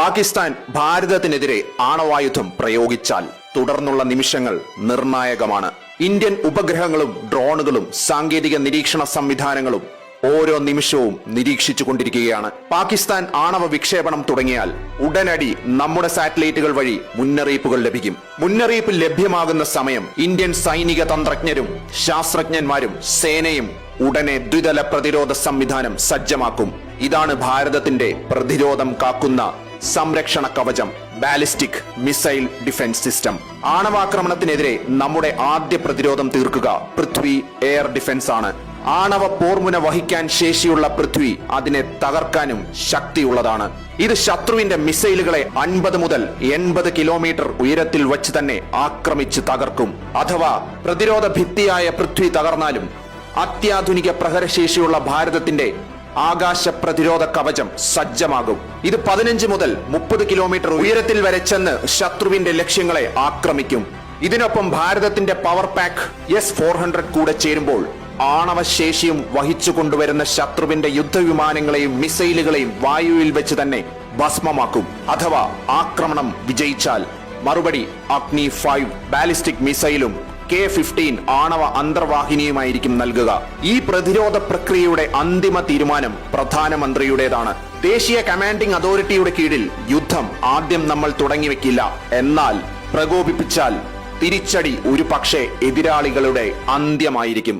പാകിസ്ഥാൻ ഭാരതത്തിനെതിരെ ആണവായുധം പ്രയോഗിച്ചാൽ തുടർന്നുള്ള നിമിഷങ്ങൾ നിർണായകമാണ്. ഇന്ത്യൻ ഉപഗ്രഹങ്ങളും ഡ്രോണുകളും സാങ്കേതിക നിരീക്ഷണ സംവിധാനങ്ങളും ഓരോ നിമിഷവും നിരീക്ഷിച്ചുകൊണ്ടിരിക്കുകയാണ്. പാകിസ്ഥാൻ ആണവ വിക്ഷേപണം തുടങ്ങിയാൽ ഉടനടി നമ്മുടെ സാറ്റലൈറ്റുകൾ വഴി മുന്നറിയിപ്പുകൾ ലഭിക്കും. മുന്നറിയിപ്പ് ലഭ്യമാകുന്ന സമയം ഇന്ത്യൻ സൈനിക തന്ത്രജ്ഞരും ശാസ്ത്രജ്ഞന്മാരും സേനയും ഉടനെ ദ്വിതല പ്രതിരോധ സംവിധാനം സജ്ജമാക്കും. ഇതാണ് ഭാരതത്തിന്റെ പ്രതിരോധം കാക്കുന്ന സംരക്ഷണ കവചം, ബാലിസ്റ്റിക് മിസൈൽ ഡിഫൻസ് സിസ്റ്റം. ആണവാക്രമണത്തിനെതിരെ നമ്മുടെ ആദ്യ പ്രതിരോധം തീർക്കുക പൃഥ്വി എയർ ഡിഫൻസ് ആണ്. ആണവ പോർമുന വഹിക്കാൻ ശേഷിയുള്ള പൃഥ്വി അതിനെ തകർക്കാനും ശക്തിയുള്ളതാണ്. ഇത് ശത്രുവിന്റെ മിസൈലുകളെ 50 മുതൽ 80 കിലോമീറ്റർ ഉയരത്തിൽ വച്ച് തന്നെ ആക്രമിച്ച് തകർക്കും. അഥവാ പ്രതിരോധ ഭിത്തിയായ പൃഥ്വി തകർന്നാലും അത്യാധുനിക പ്രഹരശേഷിയുള്ള ഭാരതത്തിന്റെ ആകാശ പ്രതിരോധ കവചം സജ്ജമാകും. ഇത് 15 മുതൽ 30 കിലോമീറ്റർ ഉയരത്തിൽ വരെ ചെന്ന് ശത്രുവിന്റെ ലക്ഷ്യങ്ങളെ ആക്രമിക്കും. ഇതിനൊപ്പം ഭാരതത്തിന്റെ പവർ പാക്ക് S-400 കൂടെ ചേരുമ്പോൾ ആണവശേഷിയും വഹിച്ചു കൊണ്ടുവരുന്ന ശത്രുവിന്റെ യുദ്ധവിമാനങ്ങളെയും മിസൈലുകളെയും വായുവിൽ വെച്ച് തന്നെ ഭസ്മമാക്കും. അഥവാ ആക്രമണം വിജയിച്ചാൽ മറുപടി അഗ്നി 5 ബാലിസ്റ്റിക് മിസൈലും K-15 ആണവ അന്തർവാഹിനിയുമായിരിക്കും നൽകുക. ഈ പ്രതിരോധ പ്രക്രിയയുടെ അന്തിമ തീരുമാനം പ്രധാനമന്ത്രിയുടേതാണ്. ദേശീയ കമാൻഡിംഗ് അതോറിറ്റിയുടെ കീഴിൽ യുദ്ധം ആദ്യം നമ്മൾ തുടങ്ങിവെക്കില്ല. എന്നാൽ പ്രകോപിപ്പിച്ചാൽ തിരിച്ചടി ഒരു പക്ഷേ എതിരാളികളുടെ അന്ത്യമായിരിക്കും.